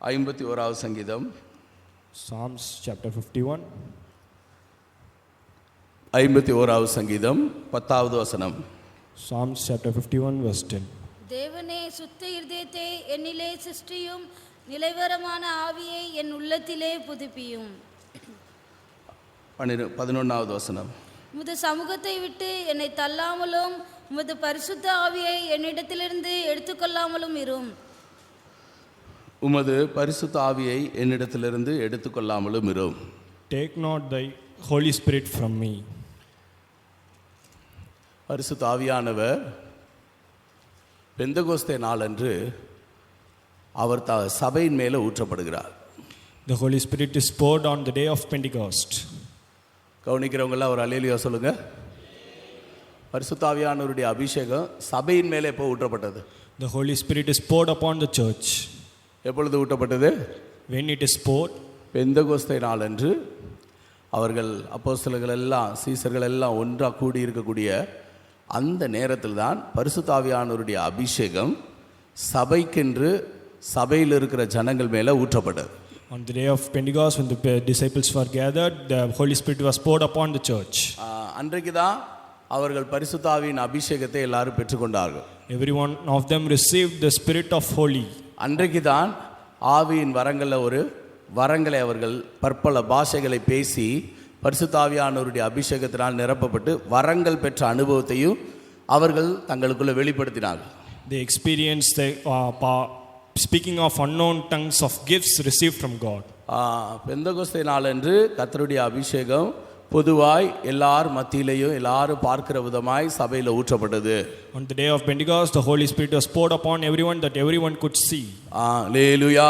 51வது சங்கீதம். Psalms chapter 51. 51வது சங்கீதம் 10வது வசனம். Psalms chapter 51 verse 10. தேவனே, சுத்த இருதயத்தை என்னிலே சிருஷ்டியும், நிலைவரமான ஆவியை என் உள்ளத்திலே புதுப்பியும். 11வது வசனம். உமது சமூகத்தை விட்டு என்னை தள்ளாமலும் உமது பரிசுத்த ஆவியை என்னிடத்திலிருந்து எடுத்துக்கொள்ளாமலும் இரும். உமது பரிசுத்த ஆவியை என்னிடத்திலிருந்து எடுத்துக்கொள்ளாமலும் இரும். Take not thy Holy Spirit from me. பரிசுத்த ஆவியானவர் பெந்தகோஸ்தே நாளன்று அவர் சபையின் மேலே ஊற்றப்படுகிறார். The Holy Spirit is poured on the day of Pentecost. கவனிக்கிறவங்களாம் ஒரு அல்லேலூயா சொல்லுங்க. பரிசுத்த ஆவியானவருடைய அபிஷேகம் சபையின் மேலே எப்போ ஊற்றப்பட்டது? The Holy Spirit is poured upon the church. எப்பொழுது ஊற்றப்பட்டது? When it is poured, Pentecost நாளன்று அவர்கள் அப்போஸ்தலர்கள் எல்லாம் சீசர்கள் எல்லாம் ஒன்றாக கூடி இருக்கக்கூடிய அந்த நேரத்தில் தான் பரிசுத்த ஆவியானவருடைய அபிஷேகம் சபைக்கென்று சபையில் இருக்கிற ஜனங்கள் மேலே ஊற்றப்பட்டது. on the day of Pentecost, when the disciples were gathered, the Holy Spirit was poured upon the church. அன்றைக்கு தான் அவர்கள் பரிசுத்த ஆவியின் அபிஷேகத்தை எல்லாரும் பெற்றுக்கொண்டார்கள். Every one of them received the Spirit of Holy. அன்றைக்கு தான் ஆவியின் வரங்களை அவர்கள் பற்பல பாஷைகளை பேசி பரிசுத்த ஆவியானவருடைய அபிஷேகத்தினால் நிரப்பப்பட்டு வரங்கள் பெற்ற அனுபவத்தையும் அவர்கள் தங்களுக்குள்ள வெளிப்படுத்தினார்கள். They experienced the speaking of unknown tongues of gifts received from God. Pentecost நாளன்று கர்த்தருடைய அபிஷேகம் பொதுவாய் எல்லார் மத்தியிலேயும் எல்லாரும் பார்க்கிற விதமாய் சபையில் ஊற்றப்பட்டது. On the day of Pentecost, the Holy Spirit was poured upon everyone that everyone could see. அல்லேலூயா.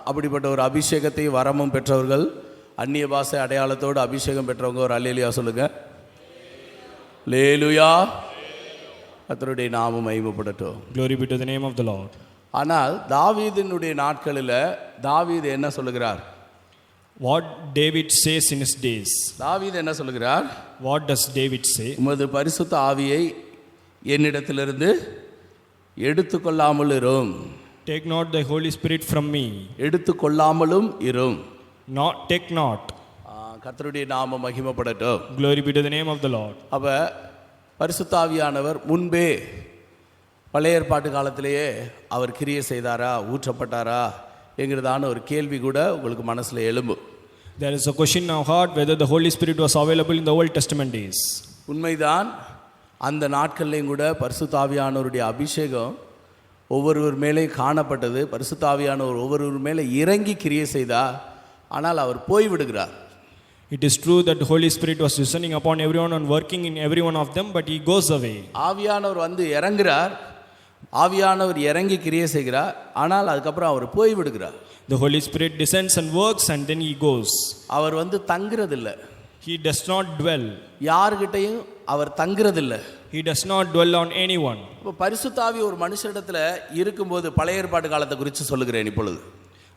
அப்படிப்பட்ட ஒரு அபிஷேகத்தை வரமும் பெற்றவர்கள், அந்நிய பாஷை அடையாளத்தோடு அபிஷேகம் பெற்றவங்க ஒரு அல்லேலூயா சொல்லுங்க. அல்லேலூயா. கர்த்தருடைய நாமம் மகிமைப்படட்டும். Glory be to the name of the Lord. ஆனால் தாவீதினுடைய நாட்களில் தாவீது என்ன சொல்லுகிறார்? What David says in his days. தாவீது என்ன சொல்லுகிறார்? What does David say? உமது பரிசுத்த ஆவியை என்னிடத்திலிருந்து எடுத்துக்கொள்ளாமல் இரும். Take not the Holy Spirit from me. எடுத்துக்கொள்ளாமலும் இரும். Not take not. கர்த்தருடைய நாமம் மகிமைப்படட்டும். Glory be to the name of the Lord. அப்ப பரிசுத்த ஆவியானவர் முன்பே பழைய ஏற்பாட்டு காலத்திலேயே அவர் கிரியை செய்தாரா, ஊற்றப்பட்டாரா என்கிறதான ஒரு கேள்வி கூட உங்களுக்கு மனசில் எழும்பும். There is a question now heard whether the Holy Spirit was available in the Old Testament days. உண்மைதான். அந்த நாட்கள்லையும் கூட பரிசுத்த ஆவியானவருடைய அபிஷேகம் ஒவ்வொருவர் மேலே காணப்பட்டது. பரிசுத்த ஆவியானவர் ஒவ்வொருவர் மேலே இறங்கி கிரியை செய்தார். ஆனால் அவர் போய்விடுகிறார். It is true that the Holy Spirit was descending upon everyone and working in every one of them, but he goes away. ஆவியானவர் வந்து இறங்குறார். ஆவியானவர் இறங்கி கிரியை செய்கிறார். ஆனால் அதுக்கப்புறம் அவர் போய்விடுகிறார். The Holy Spirit descends and works and then he goes. அவர் வந்து தங்குறதில்லை. He does not dwell. யார்கிட்டையும் அவர் தங்குறதில்லை. He does not dwell on anyone. இப்போ பரிசுத்த ஆவி ஒரு மனுஷனிடத்துல இருக்கும்போது பழைய ஏற்பாட்டு காலத்தை குறித்து சொல்லுகிறேன். இப்பொழுது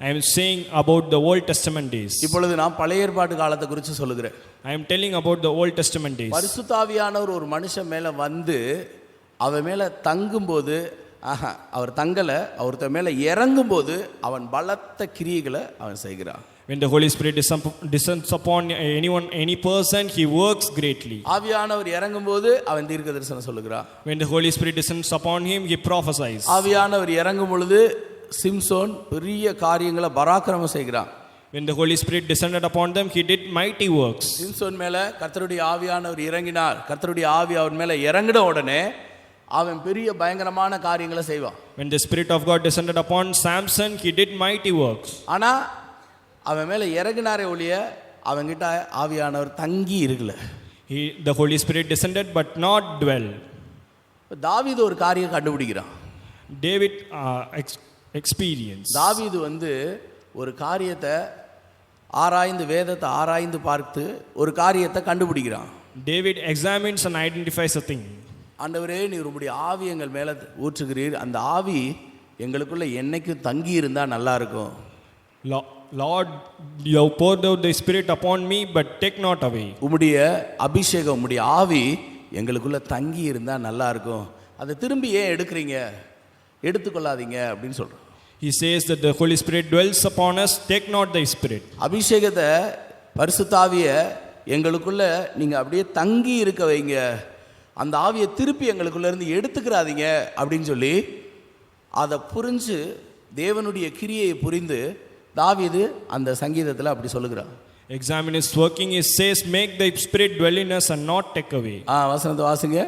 I am saying about the Old Testament days. இப்பொழுது நான் பழைய ஏற்பாட்டு காலத்தை குறித்து சொல்லுகிறேன். I am telling about the Old Testament days. பரிசுத்த ஆவியானவர் ஒரு மனுஷன் மேலே வந்து அவன் மேலே தங்கும்போது அவர் தங்கலை, அவர்த்த மேலே இறங்கும்போது அவன் பலத்த கிரியைகளை அவன் செய்கிறான். When the Holy Spirit descends upon anyone, any person, he works greatly. ஆவியானவர் இறங்கும்போது அவன் தீர்க்கதரிசனம் சொல்லுகிறான். When the Holy Spirit descends upon him, he prophesies. ஆவியானவர் இறங்கும் பொழுது சிம்சோன் பெரிய காரியங்களை பராக்கிரமம் செய்கிறான். When the Holy Spirit descended upon them, he did mighty works. Samson மேலே கர்த்தருடைய ஆவியானவர் இறங்கினார். கர்த்தருடைய ஆவி அவன் மேலே இறங்கின உடனே அவன் பெரிய பயங்கரமான காரியங்களை செய்வான். When the Spirit of God descended upon Samson, he did mighty works. ஆனால் அவன் மேலே இறங்கினாரே ஒழிய அவன்கிட்ட ஆவியானவர் தங்கி இருக்கல. The Holy Spirit descended but not dwell. தாவீது ஒரு காரியம் கண்டுபிடிக்கிறான். David experience. தாவீது வந்து ஒரு காரியத்தை ஆராய்ந்து, வேதத்தை ஆராய்ந்து பார்த்து ஒரு காரியத்தை கண்டுபிடிக்கிறான். David examines and identifies a thing. ஆண்டவரே, நீர் உம்முடைய ஆவி எங்கள் மேலே ஊற்றுகிறீர். அந்த ஆவி எங்களுக்குள்ள என்னைக்கும் தங்கி இருந்தா நல்லா இருக்கும். Lord, you have poured out the Spirit upon me, but take not away. உம்முடைய அபிஷேகம், உம்முடைய ஆவி எங்களுக்குள்ள தங்கி இருந்தா நல்லா இருக்கும். அதை திரும்பி ஏன் எடுக்கிறீங்க? எடுத்துக்கொள்ளாதீங்க அப்படின்னு சொல்கிறோம். He says that the Holy Spirit dwells upon us, take not the Spirit. அபிஷேகத்தை பரிசுத்தாவிய எங்களுக்குள்ள நீங்கள் அப்படியே தங்கி இருக்க வைங்க, அந்த ஆவியை திருப்பி எங்களுக்குள்ள இருந்து எடுத்துக்கிறாதீங்க அப்படின்னு சொல்லி அதை புரிஞ்சு தேவனுடைய கிரியையை புரிந்து தாவீது அந்த சங்கீதத்தில் அப்படி சொல்லுகிறான். Examine his working, he says, make the Spirit dwell in us and not take away. வசனத்தை வாசிங்க.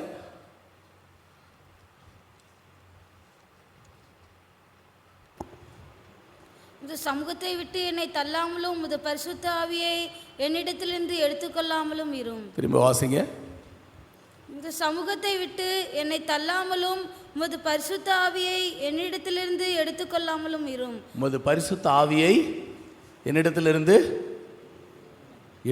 இந்த சமூகத்தை விட்டு என்னை தள்ளாமலும் உமது பரிசுத்த ஆவியை என்னிடத்திலிருந்து எடுத்துக்கொள்ளாமலும் இரும். திரும்ப வாசிங்க. இந்த சமூகத்தை விட்டு என்னை தள்ளாமலும் உமது பரிசுத்த ஆவியை என்னிடத்திலிருந்து எடுத்துக்கொள்ளாமலும் இரும். உமது பரிசுத்த ஆவியை என்னிடத்திலிருந்து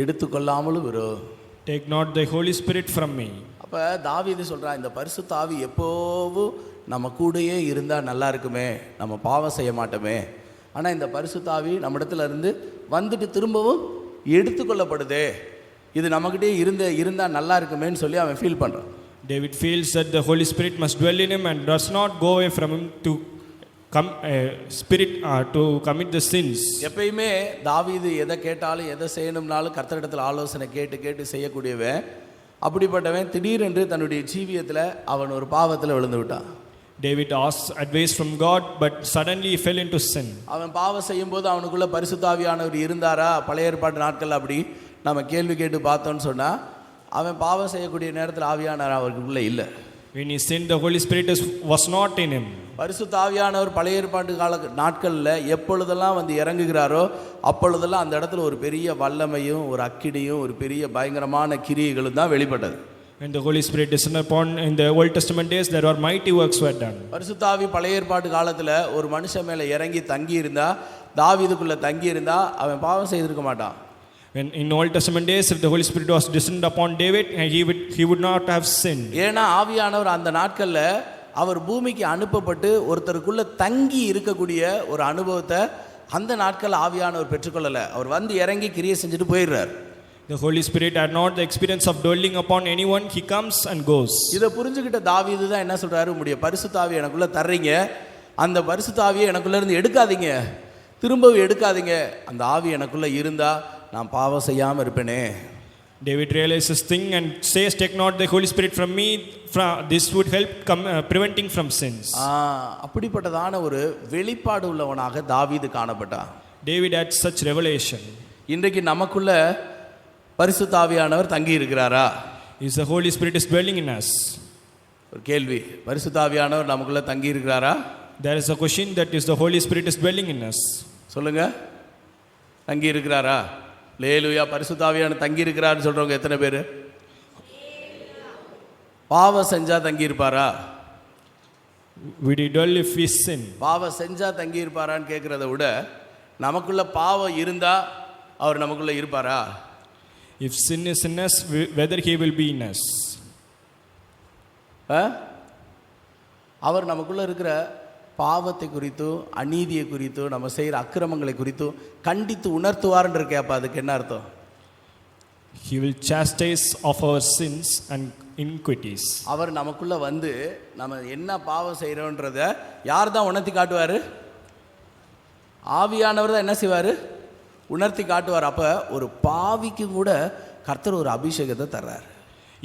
எடுத்துக்கொள்ளாமலும் இரும். Take not the Holy Spirit from me. அப்போ தாவீது சொல்கிறான், இந்த பரிசுத்த ஆவி எப்போவும் நம்ம கூடயே இருந்தால் நல்லா இருக்குமே, நம்ம பாவம் செய்ய மாட்டோமே. ஆனால் இந்த பரிசுத்த ஆவி நம்மிடத்துல இருந்து வந்துட்டு திரும்பவும் எடுத்துக்கொள்ளப்படுதே, இது நம்மக்கிட்டே இருந்தால் நல்லா இருக்குமேன்னு சொல்லி அவன் ஃபீல் பண்ணுறான். David feels that the Holy Spirit must dwell in him and does not go away from him to to commit the sins. எப்பயுமே தாவீது எதை கேட்டாலும் எதை செய்யணும்னாலும் கர்த்தரிடத்தில் ஆலோசனை கேட்டு கேட்டு செய்யக்கூடியவன். அப்படிப்பட்டவன் திடீரென்று தன்னுடைய ஜீவியத்தில் அவன் ஒரு பாவத்தில் விழுந்து விட்டான். David asked advice from God, but suddenly he fell into sin. அவன் பாவம் செய்யும்போது அவனுக்குள்ள பரிசுத்த ஆவியானவர் இருந்தாரா? பழைய ஏற்பாட்டு நாட்கள் அப்படி நம்ம கேள்வி கேட்டு பார்த்தோன்னு சொன்னால் அவன் பாவம் செய்யக்கூடிய நேரத்தில் ஆவியானவர் அவருக்குள்ளே இல்லை. When he sinned, the Holy Spirit was not in him. பரிசுத்த ஆவியானவர் பழைய ஏற்பாட்டு நாட்களில் எப்பொழுதெல்லாம் வந்து இறங்குகிறாரோ அப்பொழுதெல்லாம் அந்த இடத்துல ஒரு பெரிய வல்லமையும் ஒரு அக்கினியும் ஒரு பெரிய பயங்கரமான கிரியைகளும் தான் வெளிப்பட்டது. When the Holy Spirit descended upon in the Old Testament days, there were mighty works were done. பரிசுத்த ஆவி பழைய ஏற்பாட்டு காலத்தில் ஒரு மனுஷன் மேலே இறங்கி தங்கி இருந்தா, தாவீதுக்குள்ளே தங்கி இருந்தா அவன் பாவம் செய்திருக்க மாட்டான். When in Old Testament days, if the Holy Spirit was descended upon David, he would not have sinned. ஏன்னா ஆவியானவர் அந்த நாட்களில் அவர் பூமிக்கு அனுப்பப்பட்டு ஒருத்தருக்குள்ளே தங்கி இருக்கக்கூடிய ஒரு அனுபவத்தை அந்த நாட்கள் ஆவியானவர் பெற்றுக்கொள்ளலை. அவர் வந்து இறங்கி கிரியை செஞ்சுட்டு போயிடுறார். The Holy Spirit had not the experience of dwelling upon anyone. He comes and goes. இதை புரிஞ்சுக்கிட்ட தாவீது தான் என்ன சொல்றாரு, உம்முடைய பரிசுத்த ஆவியை எனக்குள்ள தர்றீங்க, அந்த பரிசுத்த ஆவியை எனக்குள்ள இருந்து எடுக்காதீங்க, திரும்பவும் எடுக்காதீங்க, அந்த ஆவி எனக்குள்ள இருந்தா நான் பாவம் செய்யாம இருப்பேனே. David realizes this thing and says, take not the Holy Spirit from me, this would help preventing from sins. அப்படிப்பட்டதான ஒரு வெளிப்பாடு உள்ளவனாக தாவீது காணப்பட்டான். David had such revelation. இன்றைக்கு நமக்குள்ள பரிசுத்த ஆவியானவர் தங்கி இருக்கிறாரா? Is the Holy Spirit is dwelling in us? ஒரு கேள்வி, பரிசுத்த ஆவியானவர் நமக்குள்ள தங்கி இருக்கிறாரா? There is a question, that is the Holy Spirit is dwelling in us. சொல்லுங்க, தங்கி இருக்கிறாரா? லேலுயா. பரிசுத்த ஆவியானவர் தங்கி இருக்கிறாருன்னு சொல்றவங்க எத்தனை பேர்? பாவம் செஞ்சா தங்கி இருப்பாரா? Would he dwell if we sin? பாவம் செஞ்சா தங்கி இருப்பாரான்னு கேட்கறத விட நமக்குள்ள பாவம் இருந்தா அவர் நமக்குள்ள இருப்பாரா? If sin is in us, whether he will be in us. அவர் நமக்குள்ள இருக்கிற பாவத்தை குறித்தும் அநீதியை குறித்தும் நம்ம செய்கிற அக்கிரமங்களை குறித்தும் கண்டித்து உணர்த்துவார்ன்னு இருக்கேப்பா. அதுக்கு என்ன அர்த்தம்? He will chastise of our sins and iniquities. அவர் நமக்குள்ள வந்து நம்ம என்ன பாவம் செய்கிறோன்றத யார் தான் உணர்த்தி காட்டுவார்? ஆவியானவர் தான் என்ன செய்வார்? உணர்த்தி காட்டுவார். அப்போ ஒரு பாவிக்கு கூட கர்த்தர் ஒரு அபிஷேகத்தை தர்றார்.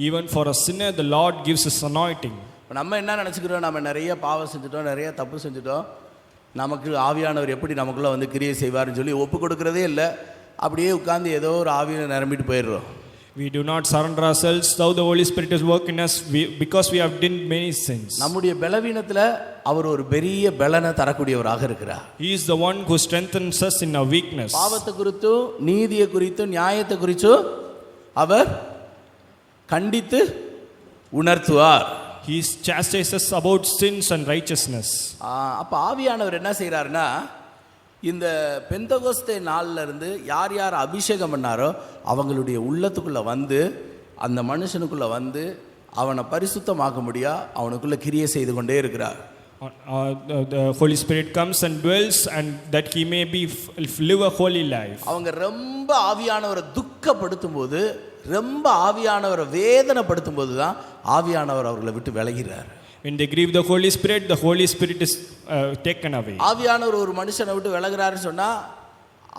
Even for a sinner, the Lord gives his anointing. இப்போ நம்ம என்ன நினச்சிக்கிறோம், நம்ம நிறைய பாவம் செஞ்சுட்டோம், நிறைய தப்பு செஞ்சுட்டோம், நமக்கு ஆவியானவர் எப்படி நமக்குள்ளே வந்து கிரியை செய்வார்னு சொல்லி ஒப்பு கொடுக்குறதே இல்லை. அப்படியே உட்காந்து ஏதோ ஒரு ஆவியில் நிரம்பிட்டு போயிடுறோம். We do not surrender ourselves, though the Holy Spirit is working in us, because we have done many sins. நம்முடைய பலவீனத்தில் அவர் ஒரு பெரிய பலனை தரக்கூடியவராக இருக்கிறார். He is the one who strengthens us in our weakness. பாவத்தை குறித்தும் நீதியை குறித்தும் நியாயத்தை குறித்தும் அவர் கண்டித்து உணர்த்துவார். He chastises about sins and righteousness. அப்போ ஆவியானவர் என்ன செய்கிறாருன்னா, இந்த பெந்தகோஸ்தே நாளில் இருந்து யார் யார் அபிஷேகம் பண்ணாரோ அவங்களுடைய உள்ளத்துக்குள்ளே வந்து அந்த மனுஷனுக்குள்ளே வந்து அவனை பரிசுத்தமாக்க முடியா அவனுக்குள்ளே கிரியை செய்து கொண்டே இருக்கிறார். The Holy Spirit comes and dwells and that he may be live a holy life. அவங்க ரொம்ப ஆவியானவரை துக்கப்படுத்தும் போது, ரொம்ப ஆவியானவரை வேதனைப்படுத்தும் போது தான் ஆவியானவர் அவர்களை விட்டு விலகிறார். When they grieve the Holy Spirit is taken away. ஆவியானவர் ஒரு மனுஷனை விட்டு விலகுறாருன்னு சொன்னா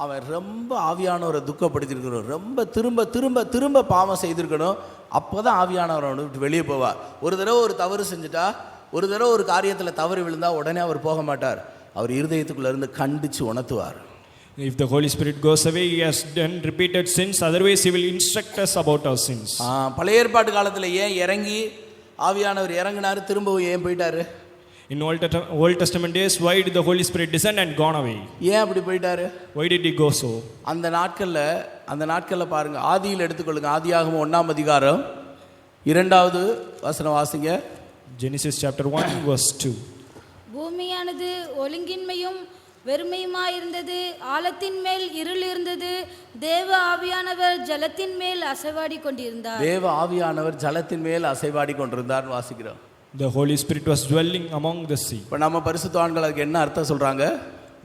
அவன் ரொம்ப ஆவியானவரை துக்கப்படுத்திருக்கணும், ரொம்ப திரும்ப திரும்ப திரும்ப பாவம் செய்திருக்கணும். அப்போதான் ஆவியானவரை விட்டு வெளியே போவார். ஒரு தடவை ஒரு தவறு செஞ்சுட்டா, ஒரு தடவை ஒரு காரியத்தில் தவறு விழுந்தா உடனே அவர் போக மாட்டார். அவர் இருதயத்துக்குள்ள இருந்து கண்டிச்சு உணர்த்துவார். If the Holy Spirit goes away, he has done repeated sins. Otherwise, he will instruct us about our sins. பழைய ஏற்பாட்டு காலத்தில் ஏன் இறங்கி ஆவியானவர் இறங்கினாரு, திரும்பவும் ஏன் போயிட்டாரு? In Old Testament days, why did the Holy Spirit descend and gone away? ஏன் அப்படி போயிட்டாரு? Why did he go so? அந்த நாட்களில் பாருங்க, ஆதியில் எடுத்துக்கொள்ளுங்க. ஆதியாகமம் 1ஆம் அதிகாரம் 2வது வசனம் வாசிங்க. Genesis chapter 1 verse 2. பூமியானது ஒழுங்கின்மையும் வெறுமையுமாயிருந்தது, ஆழத்தின் மேல் இருள் இருந்தது, தேவ ஆவியானவர் ஜலத்தின் மேல் அசைவாடி கொண்டிருந்தார். தேவ ஆவியானவர் ஜலத்தின் மேல் அசைவாடி கொண்டிருந்தார் வாசிக்கிறோம். The Holy Spirit was dwelling among the sea. இப்போ நம்ம பரிசுத்தவான்கள் அதுக்கு என்ன அர்த்தம் சொல்றாங்க?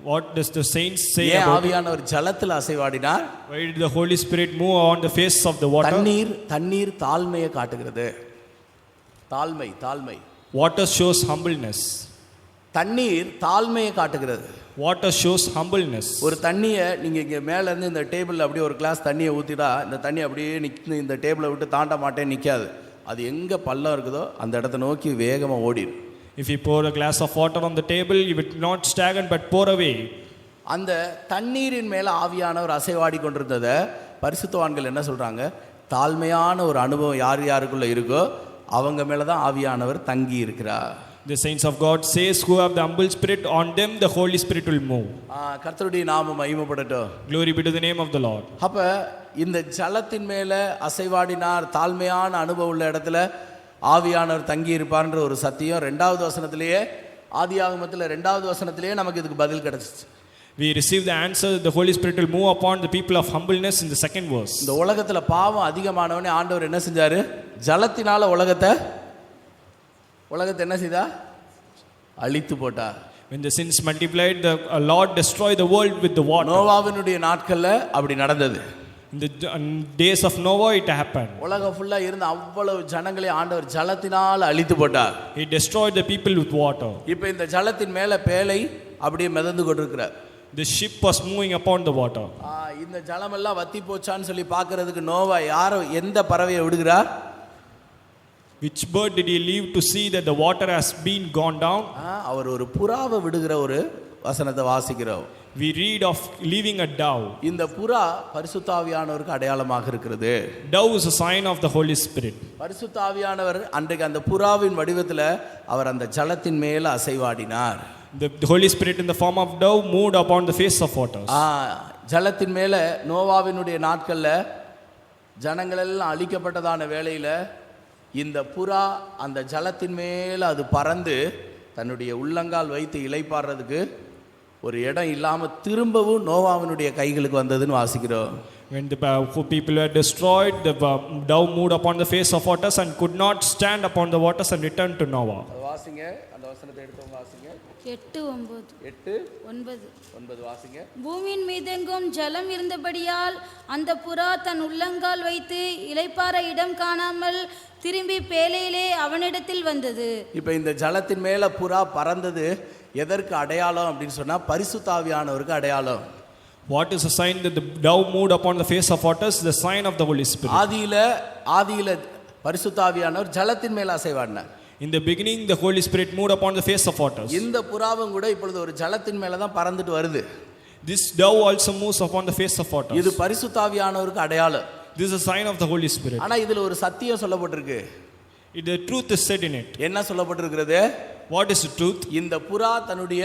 What does the saints say ஏன் about ஆவியானவர் ஜலத்தில் அசைவாடினார்? why did the Holy Spirit move on the face of the water? தண்ணீர் தாழ்மையை காட்டுகிறது. தாழ்மை. Water shows humbleness. தண்ணீர் தாழ்மையை காட்டுகிறது. Water shows humbleness. ஒரு தண்ணியை நீங்க இங்க மேல இருந்து இந்த டேபிள் அப்படியே ஒரு கிளாஸ் தண்ணியை ஊத்திட்டா இந்த தண்ணி அப்படியே நிற்க, இந்த டேபிளை விட்டு தாண்ட மாட்டேன் நிற்காது. அது எங்க பள்ளம் இருக்குதோ அந்த இடத்த நோக்கி வேகமாக ஓடிடும். If you pour a glass of water on the table, you will not stagnate but pour away. அந்த தண்ணீரின் மேல ஆவியானவர் அசைவாடி கொண்டிருந்ததை பரிசுத்தவான்கள் என்ன சொல்றாங்க? தாழ்மையான ஒரு அனுபவம் யார் யாருக்குள்ள இருக்கோ அவங்க மேலதான் ஆவியானவர் தங்கி இருக்கிறார். The saints of God says who have the humble spirit, on them the Holy Spirit will move. கர்த்தருடைய நாமம் மகிமைப்படட்டும். Glory be to the name of the Lord. அப்ப இந்த ஜலத்தின் மேல அசைவாடினார், தாழ்மையான அனுபவம் உள்ள இடத்துல ஆவியானவர் தங்கி இருப்பார்ன்ற ஒரு சத்தியம் 2வது வசனத்திலேயே, ஆதியாகமத்தில் 2வது வசனத்திலேயே நமக்கு இதுக்கு பதில் கிடைச்சிச்சு. We receive the answer that the Holy Spirit will move upon the people of humbleness in the 2nd verse. இந்த உலகத்துல பாவம் அதிகமானவனே ஆண்டவர் என்ன செஞ்சாரு? ஜலத்தினால உலகத்தை என்ன செய்தா? அழித்து போட்டார். When the sins multiplied, the Lord destroyed the world with the water. நோவாவினுடைய நாட்கள்ல அப்படி நடந்தது. In the days of Noah it happened. உலகம் ஃபுல்லா இருந்த அவ்வளவு ஜனங்களை ஆண்டவர் ஜலத்தினால அழித்து போட்டார். He destroyed the people with water. இப்போ இந்த ஜலத்தின் மேல பேழை அப்படியே மிதந்து கொண்டிருக்கிறார். The ship was moving upon the water. இந்த ஜலம் எல்லாம் வத்தி போச்சான்னு சொல்லி பார்க்கிறதுக்கு நோவா எந்த பறவையை விடுகிறார்? Which bird did he leave to see that the water has been gone down? அவர் ஒரு புறாவை விடுகிற ஒரு வசனத்தை வாசிக்கிறோம். We read of leaving a dove. இந்த புறா பரிசுத்த ஆவியானவருக்கு அடையாளமாக இருக்கிறது. Dove is a sign of the Holy Spirit. பரிசுத்த ஆவியானவர் அன்றைக்கு அந்த புறாவின் வடிவத்தில் அவர் அந்த ஜலத்தின் மேல அசைவாடினார். The Holy Spirit in the form of dove moved upon the face of waters. ஜலத்தின் மேல நோவாவினுடைய நாட்கள்ல ஜனங்கள் எல்லாம் அழிக்கப்பட்டதான வேளையில இந்த புறா அந்த ஜலத்தின் மேல அது பறந்து தன்னுடைய உள்ளங்கால் வைத்து இளைப்பாடுறதுக்கு ஒரு இடம் இல்லாம திரும்பவும் நோவாவினுடைய கைகளுக்கு வந்ததுன்னு வாசிக்கிறோம். When the people were destroyed, the dove moved upon the face of waters and could not stand upon the waters and returned to Noah. வாசிங்க, அந்த வசனத்தை எடுத்து வாசிங்க. 8:9 வாசிங்க. பூமியின் மீதெங்கும் ஜலம் இருந்தபடியால் அந்த புறா தன் உள்ளங்கால் வைத்து இளைப்பாற இடம் காணாமல் திரும்பி பேழையிலே அவனிடத்தில் வந்தது. இப்போ இந்த ஜலத்தின் மேல புறா பறந்தது எதற்கு அடையாளம் அப்படின்னு சொன்னா பரிசுத்த ஆவியானவருக்கு அடையாளம். What is a sign that the dove moved upon the face of waters? The sign of the Holy Spirit. ஆதியில பரிசுத்த ஆவியானவர் ஜலத்தின் மேல அசைவாடினார். In the beginning the Holy Spirit moved upon the face of waters. இந்த புறாவும் கூட இப்பொழுது ஒரு ஜலத்தின் மேல தான் பறந்துட்டு வருது. This dove also moves upon the face of waters. இது பரிசுத்த ஆவியானவருக்கு அடையாளம். This is a sign of the Holy Spirit. ஆனா இதுல ஒரு சத்தியம் சொல்லப்பட்டிருக்கு. The truth is said in it. என்ன சொல்லப்பட்டிருக்கிறது? What is the truth? இந்த புறா தன்னுடைய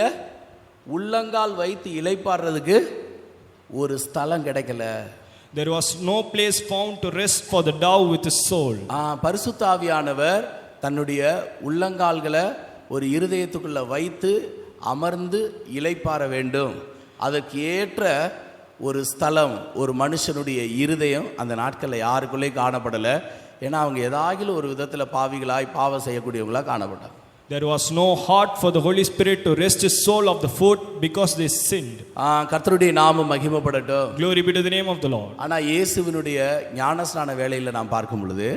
உள்ளங்கால் வைத்து இளைப்பாடுறதுக்கு ஒரு ஸ்தலம் கிடைக்கல. There was no place found to rest for the dove with his soul. பரிசுத்த ஆவியானவர் தன்னுடைய உள்ளங்கால்களை ஒரு இருதயத்துக்குள்ள வைத்து அமர்ந்து இளைப்பாற வேண்டும். அதற்கு ஏற்ற ஒரு ஸ்தலம், ஒரு மனுஷனுடைய இருதயம் அந்த நாட்களில் யாருக்குள்ளே காணப்படலை. ஏன்னா அவங்க ஏதாகிலும் ஒரு விதத்தில் பாவிகளாய் பாவம் செய்யக்கூடியவங்களாக காணப்பட்டாங்க. There was no heart for the Holy Spirit to rest his soul of the foot because they sinned. கர்த்தருடைய நாமம் மகிமைப்படட்டும். Glory be to the name of the Lord. ஆனா இயேசுவினுடைய ஞானஸ்நான வேளையில நாம் பார்க்கும் பொழுது,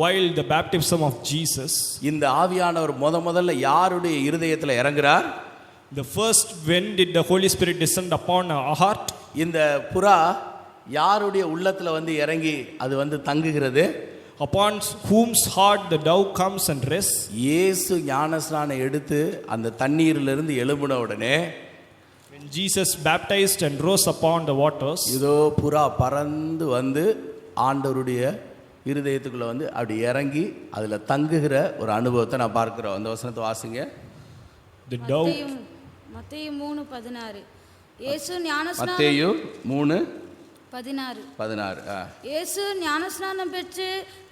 While the baptism of Jesus, இந்த ஆவியானவர் முதல்ல யாருடைய இருதயத்துல இறங்குறார்? the first, when did the Holy Spirit descend upon our heart? இந்த புறா யாருடைய உள்ளத்துல வந்து இறங்கி அது வந்து தங்குகிறது? Upon whom's heart the dove comes and rests? இயேசு ஞானஸ்நானம் எடுத்து அந்த தண்ணீரிலிருந்து எழும்பின உடனே, When Jesus baptized and rose upon the waters, இதோ புறா பறந்து வந்து ஆண்டவருடைய இருதயத்துக்குள்ள வந்து அப்படி இறங்கி அதுல தங்குகிற ஒரு அனுபவத்தை நான் பார்க்கிறோம். அந்த வசனத்தை வாசிங்க. the dove, மத்தேயு 3:16. இயேசு ஞானஸ்நானம் மத்தேயு 3:16. 3:16. இயேசு ஞானஸ்நானம் பெற்று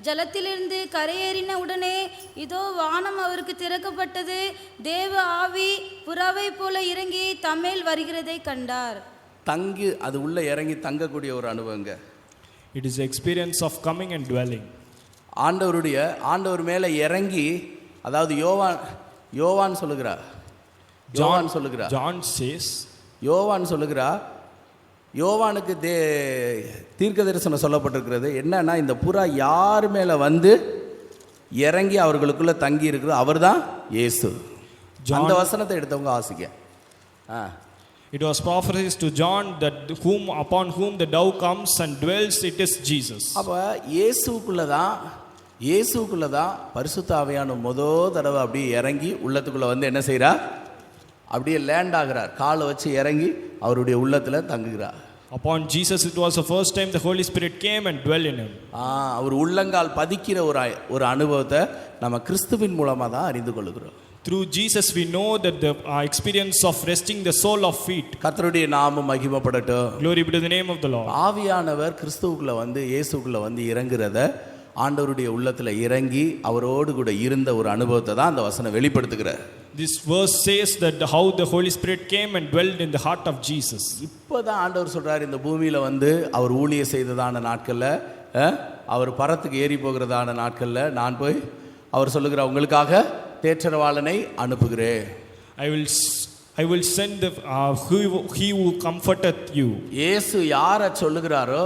ஜலத்திலிருந்து கரையேறின உடனே இதோ வானம் அவருக்கு திறக்கப்பட்டது, தேவ ஆவி புறாவை போல இறங்கி தம்மேல் வருகிறதை கண்டார். தங்கி அது உள்ள இறங்கி தங்கக்கூடிய ஒரு அனுபவங்க. it is the experience of coming and dwelling. ஆண்டவர் மேல இறங்கி, அதாவது யோவான் சொல்லுகிறார். John says, யோவான் சொல்லுகிறார், யோவானுக்கு தீர்க்க தரிசனம் சொல்லப்பட்டிருக்கிறது என்னன்னா, இந்த புறா யார் மேல வந்து இறங்கி அவர்களுக்குள்ள தங்கி இருக்கிறது அவர்தான் இயேசு. அந்த வசனத்தை எடுத்தவங்க வாசிக்க. it was prophesied to John that upon whom the dove comes and dwells, it is Jesus. அப்ப இயேசுக்குள்ள தான் பரிசுத்த ஆவியான தடவை அப்படியே இறங்கி உள்ளத்துக்குள்ள வந்து என்ன செய்கிறார்? அப்படியே லேண்ட் ஆகிறார். காலை வச்சு இறங்கி அவருடைய உள்ளத்துல தங்குகிறார். Upon Jesus it was the first time the Holy Spirit came and dwelt in him. அவர் உள்ளங்கால் பதிக்கிற ஒரு அனுபவத்தை நம்ம கிறிஸ்துவின் மூலமா தான் அறிந்து கொள்கிறோம். Through Jesus we know that the experience of resting the sole of feet. கர்த்தருடைய நாமம் மகிமைப்படட்டும். Glory be to the name of the Lord. ஆவியானவர் கிறிஸ்துவுக்குள்ள வந்து இயேசுக்குள்ள வந்து இறங்குறத ஆண்டவருடைய உள்ளத்துல இறங்கி அவரோடு கூட இருந்த ஒரு அனுபவத்தை தான் அந்த வசனம் வெளிப்படுத்துகிறார். This verse says that how the Holy Spirit came and dwelt in the heart of Jesus. இப்போதான் ஆண்டவர் சொல்றார், இந்த பூமியில வந்து அவர் ஊழியம் செய்ததான நாட்கள்ல, அவர் பரத்துக்கு ஏறி போகிறதான நாட்கள்ல நான் போய் அவர் சொல்லுகிறார், உங்களுக்காக தேற்றரவாளனை அனுப்புகிறேன். I will send he who comforteth you. இயேசு யாரை சொல்லுகிறாரோ,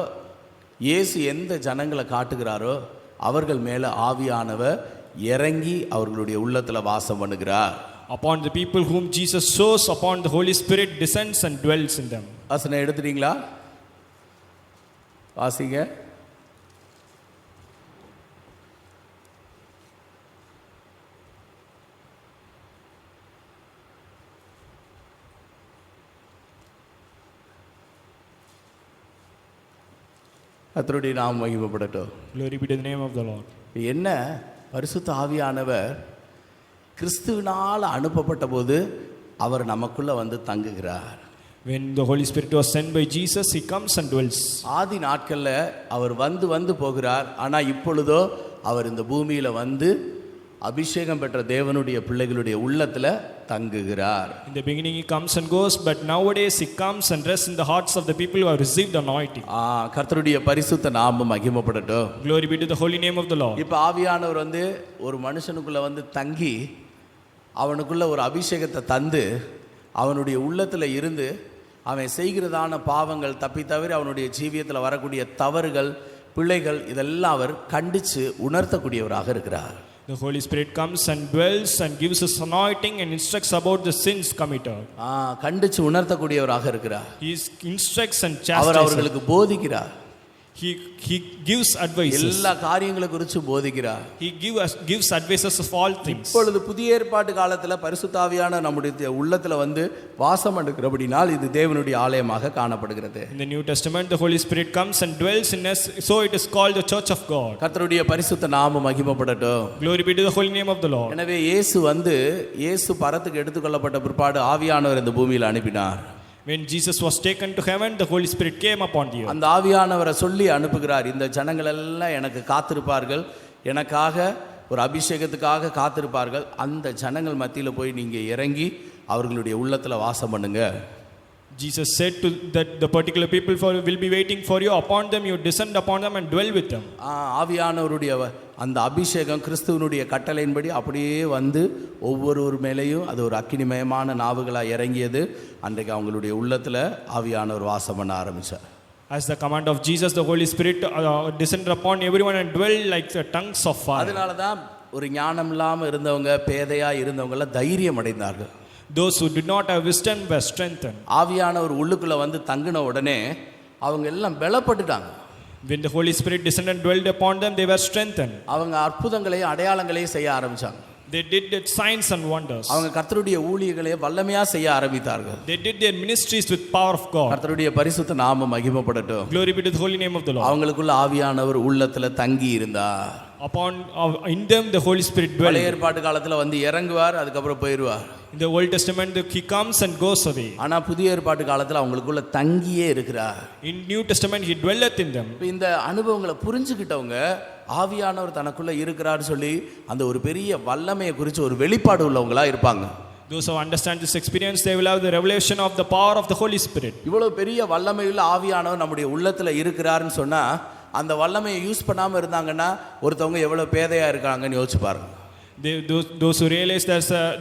இயேசு எந்த ஜனங்களை காட்டுகிறாரோ அவர்கள் மேல ஆவியானவர் இறங்கி அவர்களுடைய உள்ளத்துல வாசம் பண்ணுகிறார். Upon the people whom Jesus shows, upon the Holy Spirit descends and dwells in them. வசனம் எடுத்துட்டீங்களா? வாசிங்க. கர்த்தருடைய நாமம் மகிமைப்படட்டும். Glory be to the name of the Lord. என்ன பரிசுத்த ஆவியானவர் கிறிஸ்துவினால் அனுப்பப்பட்ட போது அவர் நமக்குள்ள வந்து தங்குகிறார். When the Holy Spirit was sent by Jesus, he comes and dwells. ஆதி நாட்கள்ல அவர் வந்து போகிறார். ஆனா இப்பொழுதோ அவர் இந்த பூமியில வந்து அபிஷேகம் பெற்ற தேவனுடைய பிள்ளைகளுடைய உள்ளத்துல தங்குகிறார். In the beginning he comes and goes, but nowadays he comes and rests in the hearts of the people who have received the anointing. கர்த்தருடைய பரிசுத்த நாமம் மகிமைப்படட்டும். Glory be to the holy name of the Lord. இப்ப ஆவியானவர் வந்து ஒரு மனுஷனுக்குள்ள வந்து தங்கி அவனுக்குள்ள ஒரு அபிஷேகத்தை தந்து அவனுடைய உள்ளத்துல இருந்து அவன் செய்கிறதான பாவங்கள் தப்பி தவிர அவனுடைய ஜீவியத்தில் வரக்கூடிய தவறுகள் பிழைகள் இதெல்லாம் அவர் கண்டித்து உணர்த்தக்கூடியவராக இருக்கிறார். The Holy Spirit comes and dwells and gives us anointing and instructs about the sins committed. கண்டித்து உணர்த்தக்கூடியவராக இருக்கிறார். He instructs and chastises. அவர் அவர்களுக்கு போதிக்கிறார். He gives advices. எல்லா காரியங்களை குறித்து போதிக்கிறார். He gives advices of all things. இப்பொழுது புதிய ஏற்பாட்டு காலத்துல பரிசுத்த ஆவியான நம்முடைய உள்ளத்துல வந்து வாசம் பண்ணுகிறபடினால் இது தேவனுடைய ஆலயமாக காணப்படுகிறது. In the New Testament the Holy Spirit comes and dwells in us, so it is called the church of God. கர்த்தருடைய பரிசுத்த நாமம் மகிமைப்படட்டும். Glory be to the holy name of the Lord. எனவே இயேசு பரத்துக்கு எடுத்துக்கொள்ளப்பட்ட பிற்பாடு ஆவியானவர் இந்த பூமியில் அனுப்பினார். When Jesus was taken to heaven, the Holy Spirit came upon the earth. அந்த ஆவியானவரை சொல்லி அனுப்புகிறார். இந்த ஜனங்கள் எல்லாம் எனக்கு காத்திருப்பார்கள், எனக்காக ஒரு அபிஷேகத்துக்காக காத்திருப்பார்கள். அந்த ஜனங்கள் மத்தியில் போய் நீங்க இறங்கி அவர்களுடைய உள்ளத்துல வாசம் பண்ணுங்க. Jesus said to that the particular people will be waiting for you. Upon them you descend upon them and dwell with them. ஆவியானவருடைய அந்த அபிஷேகம் கிறிஸ்துவனுடைய கட்டளையின்படி அப்படியே வந்து ஒவ்வொருவர் மேலேயும் அது ஒரு அக்கினிமயமான நாவுகளாக இறங்கியது. அன்றைக்கு அவங்களுடைய உள்ளத்தில் ஆவியானவர் வாசம் பண்ண ஆரம்பித்தார். As the command of Jesus, the Holy Spirit descended upon everyone and dwelled like the tongues of fire. அதனால தான் ஒரு ஞானம் இல்லாமல் இருந்தவங்க, பேதையாக இருந்தவங்களாம் தைரியம் அடைந்தார்கள். Those who did not have wisdom were strengthened. ஆவியானவர் உள்ளுக்குள்ளே வந்து தங்கின உடனே அவங்க எல்லாம் பலப்பட்டுட்டாங்க. When the Holy Spirit descended and dwelled upon them, they were strengthened. அவங்க அற்புதங்களையும் அடையாளங்களையும் செய்ய ஆரம்பிச்சாங்க. They did signs and wonders. அவங்க கர்த்தருடைய ஊழியங்களை வல்லமையா செய்ய ஆரம்பித்தார்கள். They did their ministries with power of God. கர்த்தருடைய பரிசுத்த நாமம் மகிமைப்படட்டும். Glory be to the holy name of the Lord. அவங்களுக்குள்ள ஆவியானவர் உள்ளத்துல தங்கி இருந்தார். Upon in them the Holy Spirit dwelt. பழைய ஏற்பாட்டு காலத்துல வந்து இறங்குவார், அதுக்கப்புறம் போயிடுவார். In the Old Testament he comes and goes away. ஆனா புதிய ஏற்பாட்டு காலத்துல அவங்களுக்குள்ள தங்கியே இருக்கிறார். In New Testament he dwelleth in them. இந்த அனுபவங்களை புரிஞ்சுக்கிட்டவங்க ஆவியானவர் தனக்குள்ள இருக்கிறார் சொல்லி அந்த ஒரு பெரிய வல்லமையை குறித்து ஒரு வெளிப்பாடு உள்ளவங்களா இருப்பாங்க. Those who understand this experience, they will have the revelation of the power of the Holy Spirit. இவ்வளவு பெரிய வல்லமையுள்ள ஆவியானவர் நம்முடைய உள்ளத்துல இருக்கிறாருன்னு சொன்னா அந்த வல்லமையை யூஸ் பண்ணாம இருந்தாங்கன்னா ஒருத்தவங்க எவ்வளவு பேதையா இருக்காங்கன்னு யோசிச்சு பாருங்க. Those who realize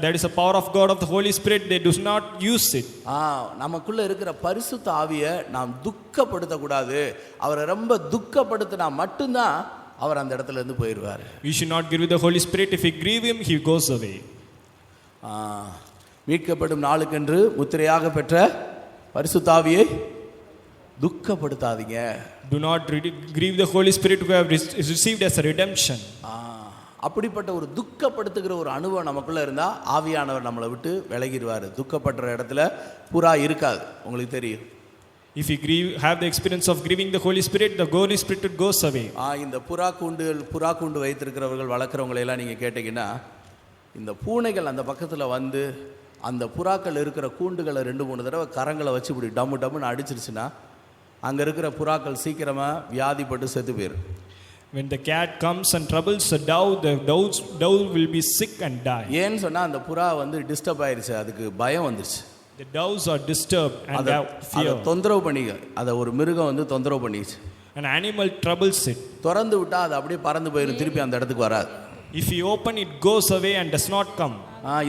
there is a power of God of the Holy Spirit, they do not use it. நமக்குள்ள இருக்கிற பரிசுத்த ஆவியை நாம் துக்கப்படுத்தக்கூடாது. அவரை ரொம்ப துக்கப்படுத்தினா மட்டும்தான் அவர் அந்த இடத்துல இருந்து போயிடுவார். We should not grieve the Holy Spirit. If we grieve him, he goes away. மீட்கப்படும் நாளுக்கென்று முத்திரையாக பெற்ற பரிசுத்த ஆவியை துக்கப்படுத்தாதீங்க. Do not grieve the Holy Spirit who have received as a redemption. அப்படிப்பட்ட ஒரு துக்கப்படுத்துகிற ஒரு அனுபவம் நமக்குள்ள இருந்தா ஆவியானவர் நம்மளை விட்டு விலகிடுவார். துக்கப்படுற இடத்துல புறா இருக்காது, உங்களுக்கு தெரியும். If you have the experience of grieving the Holy Spirit, the Holy Spirit goes away. இந்த புறா கூண்டு வைத்திருக்கிறவர்கள் வளர்க்குறவங்களை எல்லாம் நீங்க கேட்டீங்கன்னா இந்த பூனைகள் அந்த பக்கத்துல வந்து அந்த புறாக்கள் இருக்கிற கூண்டுகளை 2-3 தடவை கரங்களை வச்சு இப்படி டம்மு டம்முன்னு அடிச்சிருச்சுன்னா அங்க இருக்கிற புறாக்கள் சீக்கிரமா வியாதிப்பட்டு செத்து போயிடும். When the cat comes and troubles the dove will be sick and die. ஏன்னு சொன்னா அந்த புறா வந்து டிஸ்டர்ப் ஆயிருச்சு, அதுக்கு பயம் வந்துருச்சு. The doves are disturbed and have fear. தொந்தரவு பண்ணிங்க, அதை ஒரு மிருகம் வந்து தொந்தரவு பண்ணிச்சு. An animal troubles it. திறந்து விட்டா அது அப்படியே பறந்து போயிடும், திருப்பி அந்த இடத்துக்கு வராது. If you open it, goes away and does not come.